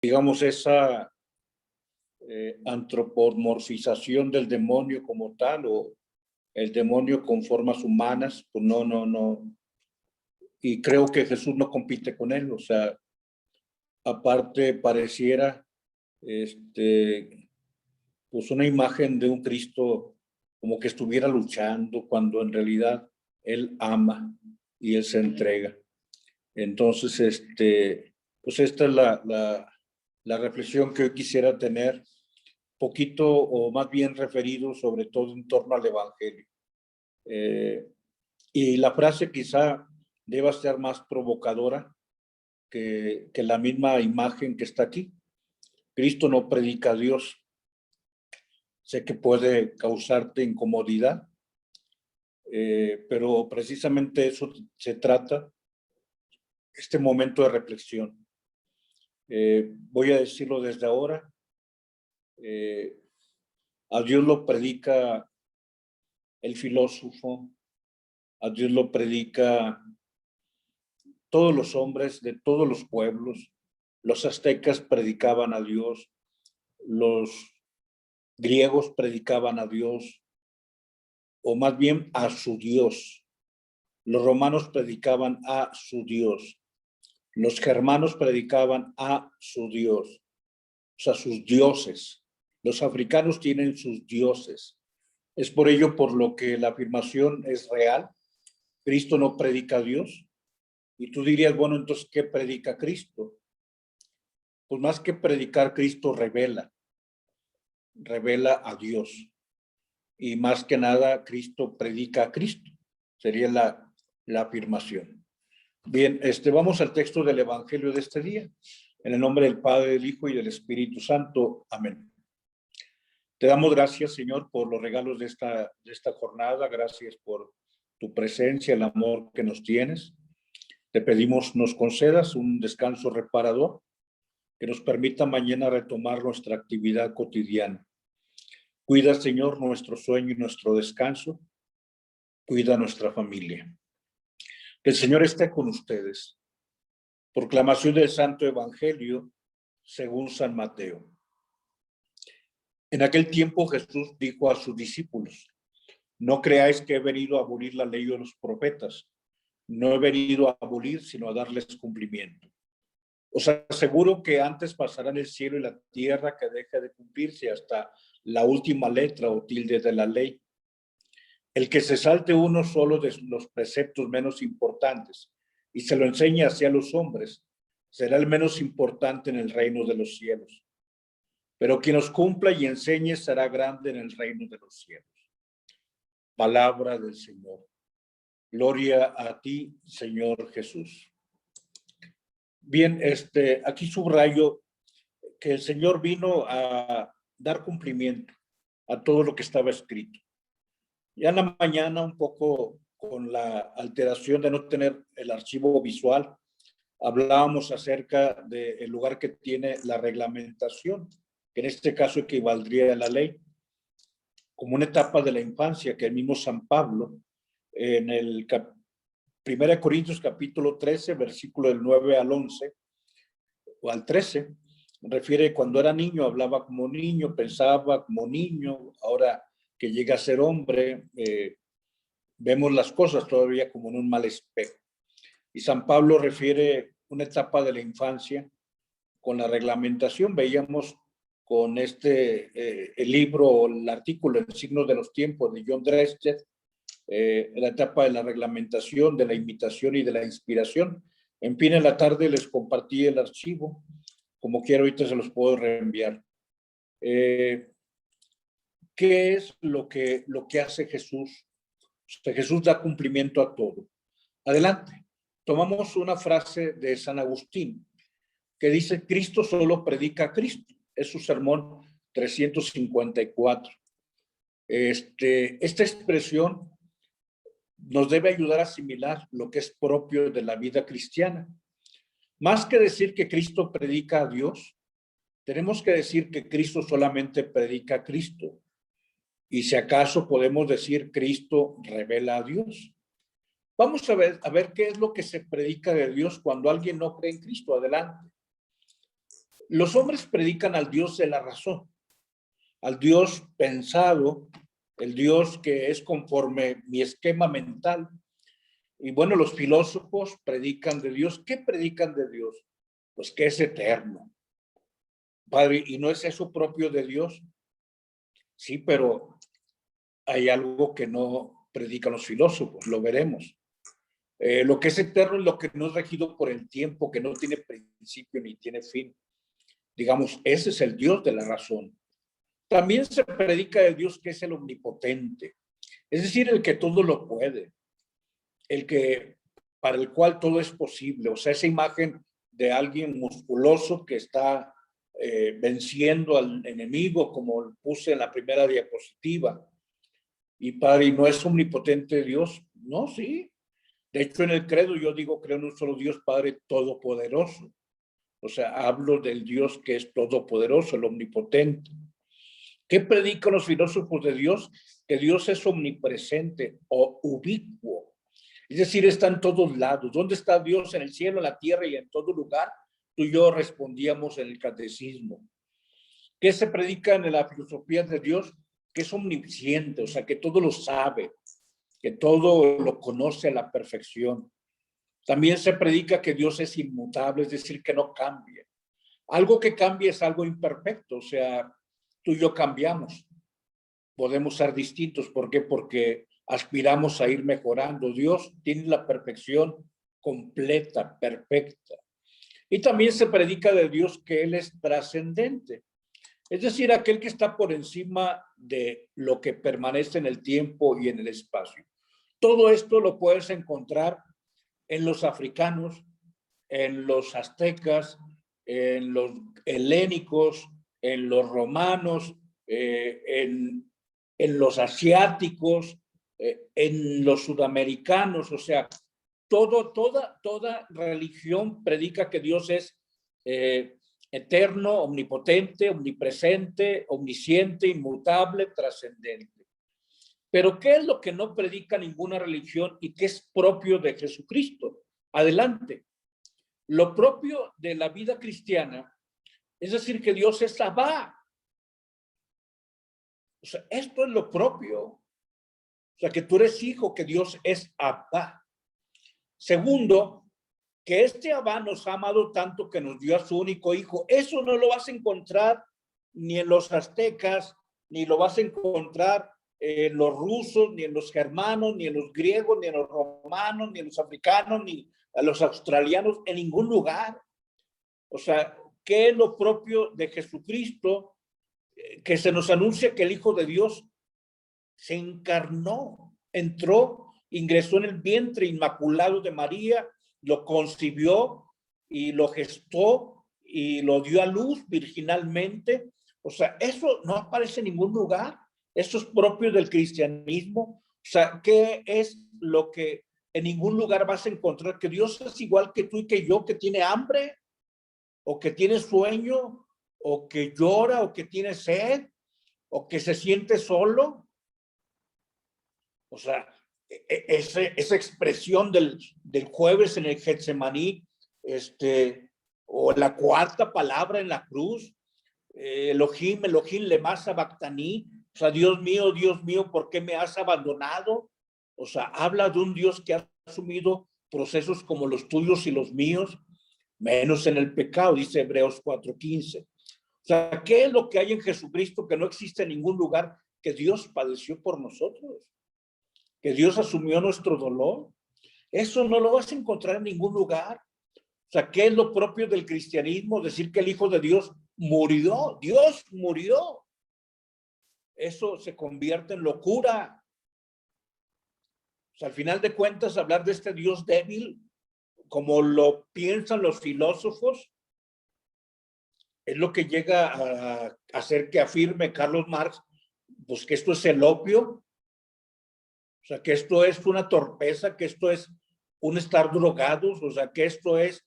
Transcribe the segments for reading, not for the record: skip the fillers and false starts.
digamos, esa antropomorfización del demonio como tal, o el demonio con formas humanas, pues no. Y creo que Jesús no compite con él, o sea, aparte pareciera, pues una imagen de un Cristo como que estuviera luchando, cuando en realidad él ama y él se entrega. Entonces, pues esta es la reflexión que hoy quisiera tener, poquito o más bien referido sobre todo en torno al Evangelio. Y la frase quizá deba ser más provocadora que la misma imagen que está aquí. Cristo no predica a Dios. Sé que puede causarte incomodidad, pero precisamente eso se trata, este momento de reflexión. Voy a decirlo desde ahora. A Dios lo predica el filósofo, a Dios lo predica todos los hombres de todos los pueblos. Los aztecas predicaban a Dios, los griegos predicaban a Dios, o más bien a su Dios. Los romanos predicaban a su Dios. Los germanos predicaban a su Dios, o sea, sus dioses. Los africanos tienen sus dioses. Es por ello por lo que la afirmación es real. Cristo no predica a Dios. Y tú dirías, bueno, entonces, ¿qué predica Cristo? Pues más que predicar, Cristo revela a Dios. Y más que nada, Cristo predica a Cristo. Sería la afirmación. Bien, vamos al texto del Evangelio de este día. En el nombre del Padre, del Hijo y del Espíritu Santo. Amén. Te damos gracias, Señor, por los regalos de esta jornada. Gracias por tu presencia, el amor que nos tienes. Te pedimos nos concedas un descanso reparador que nos permita mañana retomar nuestra actividad cotidiana. Cuida, Señor, nuestro sueño y nuestro descanso. Cuida a nuestra familia. Que el Señor esté con ustedes. Proclamación del Santo Evangelio según San Mateo. En aquel tiempo Jesús dijo a sus discípulos: no creáis que he venido a abolir la ley de los profetas. No he venido a abolir, sino a darles cumplimiento. Os aseguro que antes pasarán el cielo y la tierra que deje de cumplirse hasta la última letra o tilde de la ley. El que se salte uno solo de los preceptos menos importantes y se lo enseñe hacia los hombres, será el menos importante en el reino de los cielos. Pero quien os cumpla y enseñe será grande en el reino de los cielos. Palabra del Señor. Gloria a ti, Señor Jesús. Bien, aquí subrayo que el Señor vino a dar cumplimiento a todo lo que estaba escrito. Ya en la mañana, un poco con la alteración de no tener el archivo visual, hablábamos acerca del lugar que tiene la reglamentación, que en este caso equivaldría a la ley, como una etapa de la infancia que el mismo San Pablo, en el 1 Corintios capítulo 13, versículo del 9 al 11, o al 13, refiere cuando era niño, hablaba como niño, pensaba como niño, ahora que llega a ser hombre, vemos las cosas todavía como en un mal espejo. Y San Pablo refiere una etapa de la infancia con la reglamentación. Veíamos con el libro o el artículo El signo de los tiempos de John Drescher, la etapa de la reglamentación, de la imitación y de la inspiración. En fin, en la tarde les compartí el archivo. Como quiero, ahorita se los puedo reenviar. ¿Qué es lo que hace Jesús? O sea, Jesús da cumplimiento a todo. Adelante. Tomamos una frase de San Agustín que dice: Cristo solo predica a Cristo. Es su sermón 354. Esta expresión nos debe ayudar a asimilar lo que es propio de la vida cristiana. Más que decir que Cristo predica a Dios, tenemos que decir que Cristo solamente predica a Cristo. Y si acaso podemos decir Cristo revela a Dios. Vamos a ver qué es lo que se predica de Dios cuando alguien no cree en Cristo. Adelante. Los hombres predican al Dios de la razón, al Dios pensado, el Dios que es conforme mi esquema mental. Y bueno, los filósofos predican de Dios. ¿Qué predican de Dios? Pues que es eterno. Padre, ¿y no es eso propio de Dios? Sí, pero hay algo que no predican los filósofos, lo veremos. Lo que es eterno es lo que no es regido por el tiempo, que no tiene principio ni tiene fin. Digamos, ese es el Dios de la razón. También se predica de Dios que es el omnipotente, es decir, el que todo lo puede, el que para el cual todo es posible. O sea, esa imagen de alguien musculoso que está venciendo al enemigo, como puse en la primera diapositiva. Y Padre, ¿y no es omnipotente Dios? No, sí. De hecho, en el credo yo digo, creo en un solo Dios, Padre todopoderoso. O sea, hablo del Dios que es todopoderoso, el omnipotente. ¿Qué predican los filósofos de Dios? Que Dios es omnipresente o ubicuo. Es decir, está en todos lados. ¿Dónde está Dios? En el cielo, en la tierra y en todo lugar. Tú y yo respondíamos en el catecismo. ¿Qué se predica en la filosofía de Dios? Que es omnisciente, o sea, que todo lo sabe, que todo lo conoce a la perfección. También se predica que Dios es inmutable, es decir, que no cambia. Algo que cambia es algo imperfecto, o sea, tú y yo cambiamos. Podemos ser distintos. ¿Por qué? Porque aspiramos a ir mejorando. Dios tiene la perfección completa, perfecta. Y también se predica de Dios que Él es trascendente. Es decir, aquel que está por encima de lo que permanece en el tiempo y en el espacio. Todo esto lo puedes encontrar en los africanos, en los aztecas, en los helénicos, en los romanos, en los asiáticos, en los sudamericanos. O sea, toda religión predica que Dios es eterno, omnipotente, omnipresente, omnisciente, inmutable, trascendente. Pero ¿qué es lo que no predica ninguna religión y qué es propio de Jesucristo? Adelante. Lo propio de la vida cristiana es decir que Dios es Abba. O sea, esto es lo propio. O sea, que tú eres hijo, que Dios es Abba. Segundo, que este Abba nos ha amado tanto que nos dio a su único hijo. Eso no lo vas a encontrar ni en los aztecas, ni lo vas a encontrar en los rusos, ni en los germanos, ni en los griegos, ni en los romanos, ni en los africanos, ni a los australianos, en ningún lugar. O sea, ¿qué es lo propio de Jesucristo? Que se nos anuncia que el Hijo de Dios se encarnó, entró, ingresó en el vientre inmaculado de María, lo concibió y lo gestó y lo dio a luz virginalmente. O sea, eso no aparece en ningún lugar. Eso es propio del cristianismo. O sea, ¿qué es lo que en ningún lugar vas a encontrar? Que Dios es igual que tú y que yo, que tiene hambre, o que tiene sueño, o que llora, o que tiene sed, o que se siente solo. O sea, esa expresión del jueves en el Getsemaní, o la cuarta palabra en la cruz, Elohim, Elohim, lema sabactaní. O sea, Dios mío, ¿por qué me has abandonado? O sea, habla de un Dios que ha asumido procesos como los tuyos y los míos, menos en el pecado, dice Hebreos 4:15. O sea, ¿qué es lo que hay en Jesucristo que no existe en ningún lugar? Que Dios padeció por nosotros, que Dios asumió nuestro dolor. Eso no lo vas a encontrar en ningún lugar. O sea, ¿qué es lo propio del cristianismo? Decir que el Hijo de Dios murió. Dios murió. Eso se convierte en locura. O sea, al final de cuentas, hablar de este Dios débil, como lo piensan los filósofos, es lo que llega a hacer que afirme Carlos Marx, pues que esto es el opio. O sea, que esto es una torpeza, que esto es un estar drogados, o sea, que esto es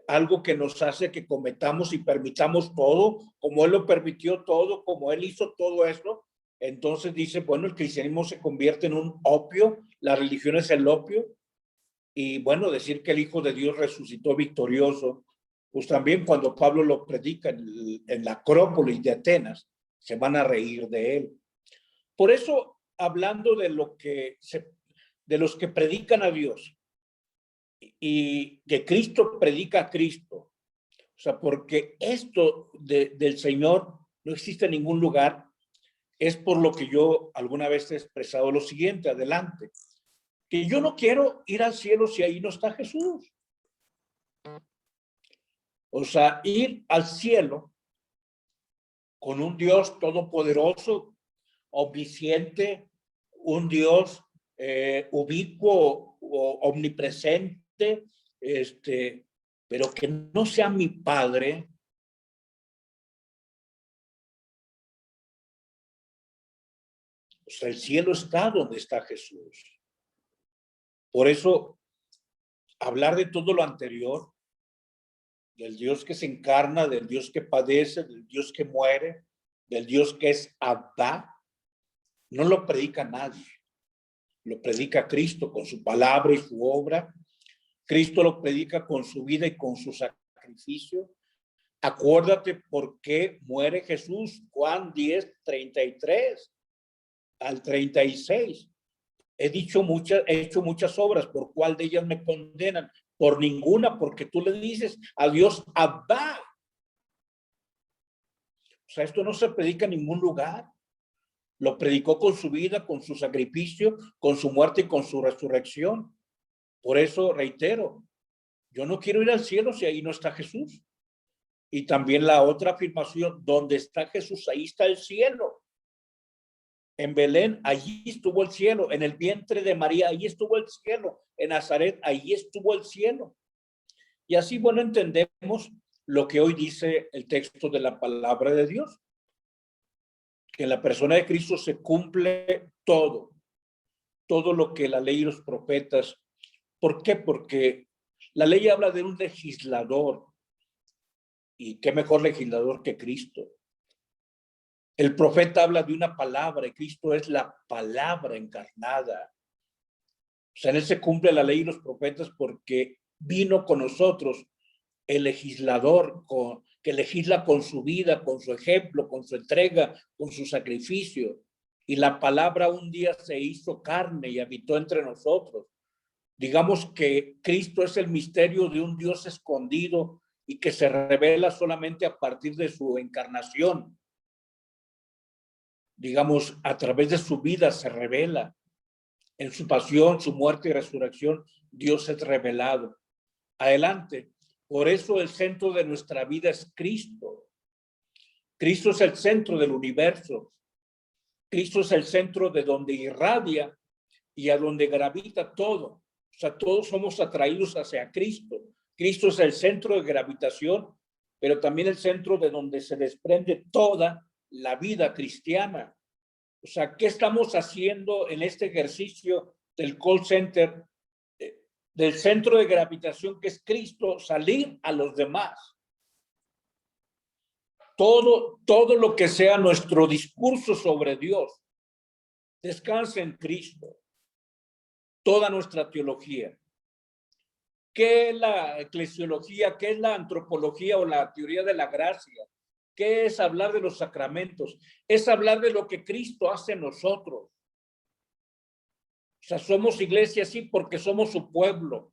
algo que nos hace que cometamos y permitamos todo, como Él lo permitió todo, como Él hizo todo eso. Entonces dice, bueno, el cristianismo se convierte en un opio, la religión es el opio, y bueno, decir que el Hijo de Dios resucitó victorioso, Pues también cuando Pablo lo predica en la Acrópolis de Atenas, se van a reír de él. Por eso, hablando de de los que predican a Dios y que Cristo predica a Cristo, o sea, porque esto del Señor no existe en ningún lugar, es por lo que yo alguna vez he expresado lo siguiente, adelante, que yo no quiero ir al cielo si ahí no está Jesús. O sea, ir al cielo con un Dios todopoderoso, omnisciente, un Dios ubicuo o omnipresente, pero que no sea mi Padre. O sea, el cielo está donde está Jesús. Por eso, hablar de todo lo anterior, del Dios que se encarna, del Dios que padece, del Dios que muere, del Dios que es Abba, no lo predica nadie. Lo predica Cristo con su palabra y su obra. Cristo lo predica con su vida y con su sacrificio. Acuérdate por qué muere Jesús. Juan 10:33 al 36. He hecho muchas obras, ¿por cuál de ellas me condenan? Por ninguna, porque tú le dices a Dios, Abba. O sea, esto no se predica en ningún lugar. Lo predicó con su vida, con su sacrificio, con su muerte y con su resurrección. Por eso reitero, yo no quiero ir al cielo si ahí no está Jesús. Y también la otra afirmación, donde está Jesús, ahí está el cielo. En Belén, allí estuvo el cielo. En el vientre de María, allí estuvo el cielo. En Nazaret, allí estuvo el cielo. Y así, bueno, entendemos lo que hoy dice el texto de la palabra de Dios. Que en la persona de Cristo se cumple todo lo que la ley y los profetas. ¿Por qué? Porque la ley habla de un legislador. Y qué mejor legislador que Cristo. El profeta habla de una palabra y Cristo es la palabra encarnada. O sea, en él se cumple la ley y los profetas porque vino con nosotros el legislador que legisla con su vida, con su ejemplo, con su entrega, con su sacrificio. Y la palabra un día se hizo carne y habitó entre nosotros. Digamos que Cristo es el misterio de un Dios escondido y que se revela solamente a partir de su encarnación. Digamos, a través de su vida se revela. En su pasión, su muerte y resurrección, Dios es revelado. Adelante. Por eso el centro de nuestra vida es Cristo. Cristo es el centro del universo. Cristo es el centro de donde irradia y a donde gravita todo. O sea, todos somos atraídos hacia Cristo. Cristo es el centro de gravitación, pero también el centro de donde se desprende toda la vida cristiana. O sea, ¿qué estamos haciendo en este ejercicio del call center, del centro de gravitación que es Cristo, salir a los demás? Todo lo que sea nuestro discurso sobre Dios, descansa en Cristo. Toda nuestra teología. ¿Qué es la eclesiología? ¿Qué es la antropología o la teoría de la gracia? ¿Qué es hablar de los sacramentos? Es hablar de lo que Cristo hace en nosotros. O sea, somos iglesia sí porque somos su pueblo,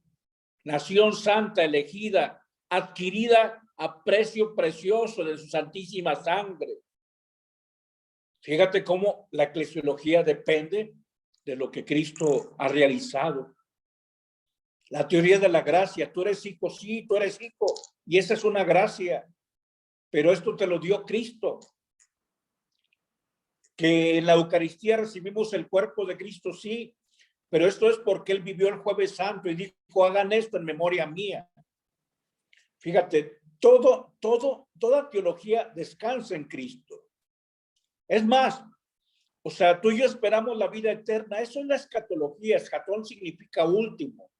nación santa, elegida, adquirida a precio precioso de su santísima sangre. Fíjate cómo la eclesiología depende de lo que Cristo ha realizado. La teoría de la gracia, tú eres hijo, sí, tú eres hijo, y esa es una gracia, pero esto te lo dio Cristo. Que en la Eucaristía recibimos el cuerpo de Cristo, sí, pero esto es porque Él vivió el Jueves Santo y dijo, hagan esto en memoria mía. Fíjate, toda teología descansa en Cristo. Es más, o sea, tú y yo esperamos la vida eterna, eso es la escatología, escatón significa último.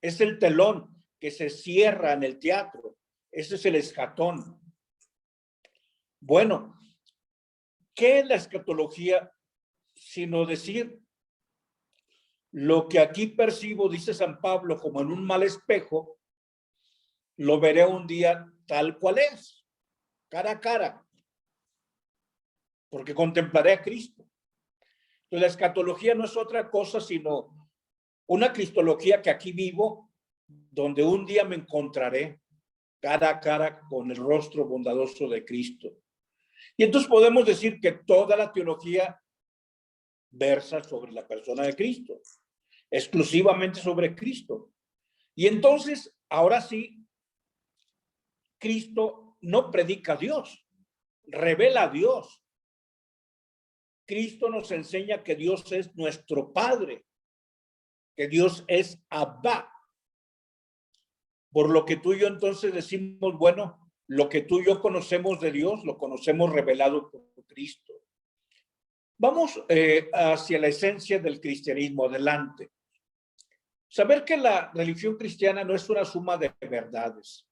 Es el telón que se cierra en el teatro. Ese es el escatón. Bueno, ¿qué es la escatología? Sino decir lo que aquí percibo, dice San Pablo, como en un mal espejo, lo veré un día tal cual es, cara a cara, porque contemplaré a Cristo. Entonces, la escatología no es otra cosa sino una cristología que aquí vivo, donde un día me encontraré cara a cara con el rostro bondadoso de Cristo. Y entonces podemos decir que toda la teología versa sobre la persona de Cristo, exclusivamente sobre Cristo. Y entonces, ahora sí, Cristo no predica a Dios, revela a Dios. Cristo nos enseña que Dios es nuestro Padre, que Dios es Abba. Por lo que tú y yo entonces decimos, bueno, lo que tú y yo conocemos de Dios, lo conocemos revelado por Cristo. Vamos hacia la esencia del cristianismo, adelante. Saber que la religión cristiana no es una suma de verdades,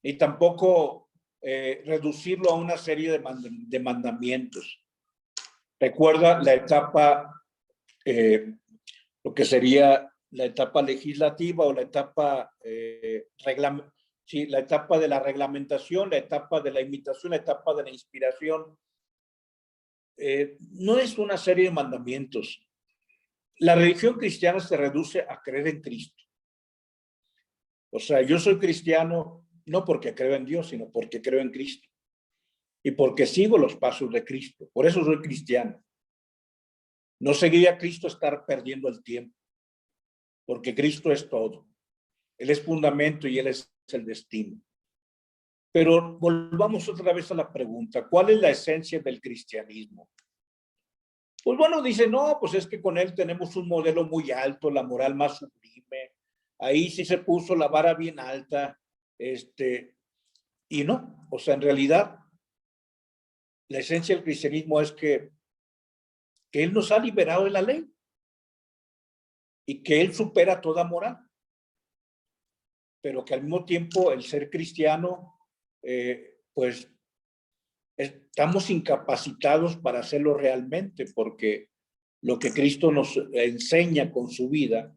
ni tampoco reducirlo a una serie de mandamientos. Recuerda la etapa, lo que sería la etapa legislativa o la etapa, sí, la etapa de la reglamentación, la etapa de la imitación, la etapa de la inspiración. No es una serie de mandamientos. La religión cristiana se reduce a creer en Cristo. O sea, yo soy cristiano no porque creo en Dios, sino porque creo en Cristo. Y porque sigo los pasos de Cristo. Por eso soy cristiano. No seguir a Cristo estar perdiendo el tiempo. Porque Cristo es todo. Él es fundamento y Él es el destino. Pero volvamos otra vez a la pregunta. ¿Cuál es la esencia del cristianismo? Pues bueno, dice, no, pues es que con Él tenemos un modelo muy alto, la moral más sublime. Ahí sí se puso la vara bien alta. Y no, o sea, en realidad, la esencia del cristianismo es que Él nos ha liberado de la ley y que Él supera toda moral, pero que al mismo tiempo el ser cristiano, pues estamos incapacitados para hacerlo realmente, porque lo que Cristo nos enseña con su vida,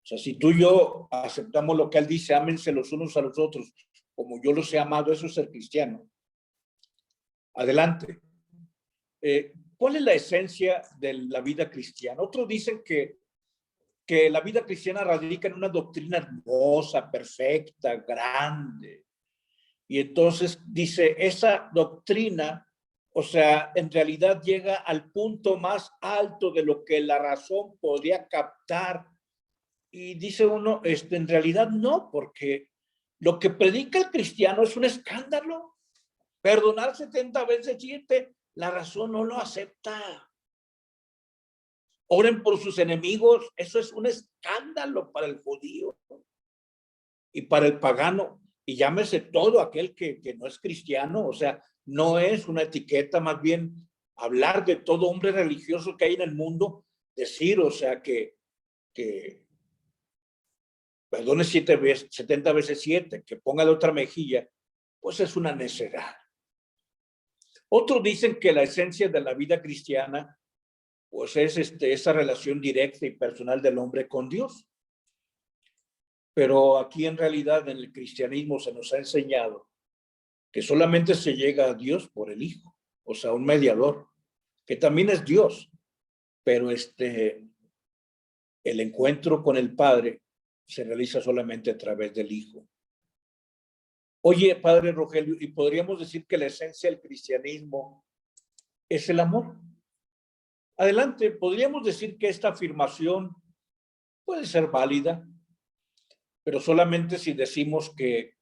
o sea, si tú y yo aceptamos lo que Él dice, ámense los unos a los otros, como yo los he amado, eso es ser cristiano. Adelante. ¿Cuál es la esencia de la vida cristiana? Otros dicen que la vida cristiana radica en una doctrina hermosa, perfecta, grande. Y entonces dice, esa doctrina, o sea, en realidad llega al punto más alto de lo que la razón podría captar. Y dice uno, en realidad no, porque lo que predica el cristiano es un escándalo. Perdonar 70 veces 7, la razón no lo acepta. Oren por sus enemigos, eso es un escándalo para el judío y para el pagano. Y llámese todo aquel que no es cristiano, o sea, no es una etiqueta, más bien hablar de todo hombre religioso que hay en el mundo, decir, o sea, que perdone 70 veces 7, que ponga la otra mejilla, pues es una necedad. Otros dicen que la esencia de la vida cristiana pues es esa relación directa y personal del hombre con Dios. Pero aquí en realidad en el cristianismo se nos ha enseñado que solamente se llega a Dios por el Hijo, o sea, un mediador, que también es Dios, pero el encuentro con el Padre se realiza solamente a través del Hijo. Oye, Padre Rogelio, ¿y podríamos decir que la esencia del cristianismo es el amor? Adelante, podríamos decir que esta afirmación puede ser válida, pero solamente si decimos que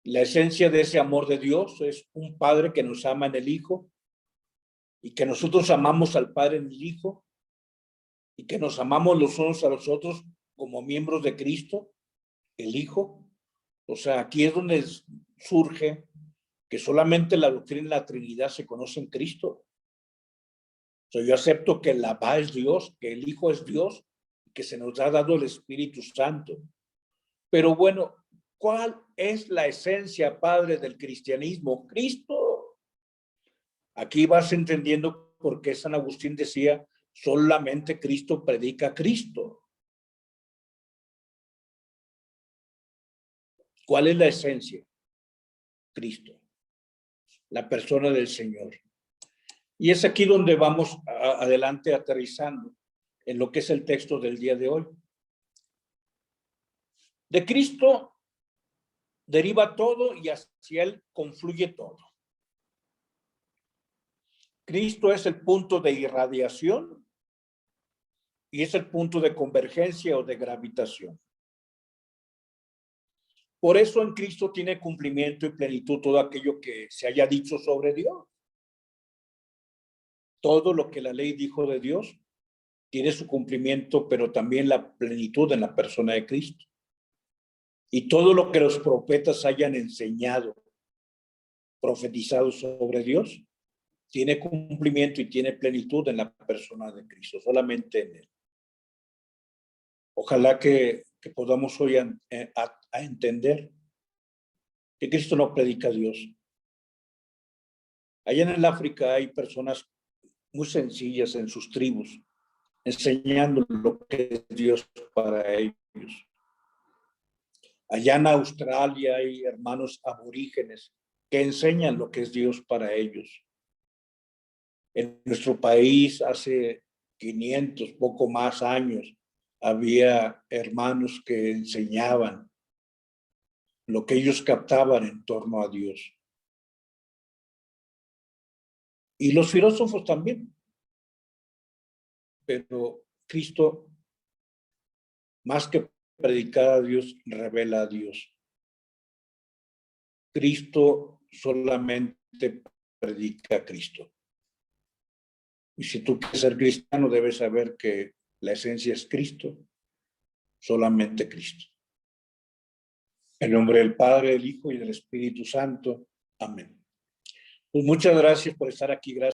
la esencia de ese amor de Dios es un Padre que nos ama en el Hijo y que nosotros amamos al Padre en el Hijo y que nos amamos los unos a los otros como miembros de Cristo, el Hijo. O sea, aquí es donde surge que solamente la doctrina de la Trinidad se conoce en Cristo. O sea, yo acepto que el Abba es Dios, que el Hijo es Dios, que se nos ha dado el Espíritu Santo. Pero bueno, ¿cuál es la esencia, Padre, del cristianismo? Cristo. Aquí vas entendiendo por qué San Agustín decía, solamente Cristo predica a Cristo. ¿Cuál es la esencia? Cristo, la persona del Señor. Y es aquí donde vamos adelante aterrizando en lo que es el texto del día de hoy. De Cristo deriva todo y hacia Él confluye todo. Cristo es el punto de irradiación y es el punto de convergencia o de gravitación. Por eso en Cristo tiene cumplimiento y plenitud todo aquello que se haya dicho sobre Dios. Todo lo que la ley dijo de Dios tiene su cumplimiento, pero también la plenitud en la persona de Cristo. Y todo lo que los profetas hayan enseñado, profetizado sobre Dios, tiene cumplimiento y tiene plenitud en la persona de Cristo, solamente en Él. Ojalá que podamos hoy a entender que Cristo no predica a Dios. Allá en el África hay personas muy sencillas en sus tribus, enseñando lo que es Dios para ellos. Allá en Australia hay hermanos aborígenes que enseñan lo que es Dios para ellos. En nuestro país hace 500, poco más años, había hermanos que enseñaban lo que ellos captaban en torno a Dios. Y los filósofos también. Pero Cristo, más que predicar a Dios, revela a Dios. Cristo solamente predica a Cristo. Y si tú quieres ser cristiano, debes saber que la esencia es Cristo, solamente Cristo. En nombre del Padre, del Hijo y del Espíritu Santo. Amén. Pues muchas gracias por estar aquí. Gracias.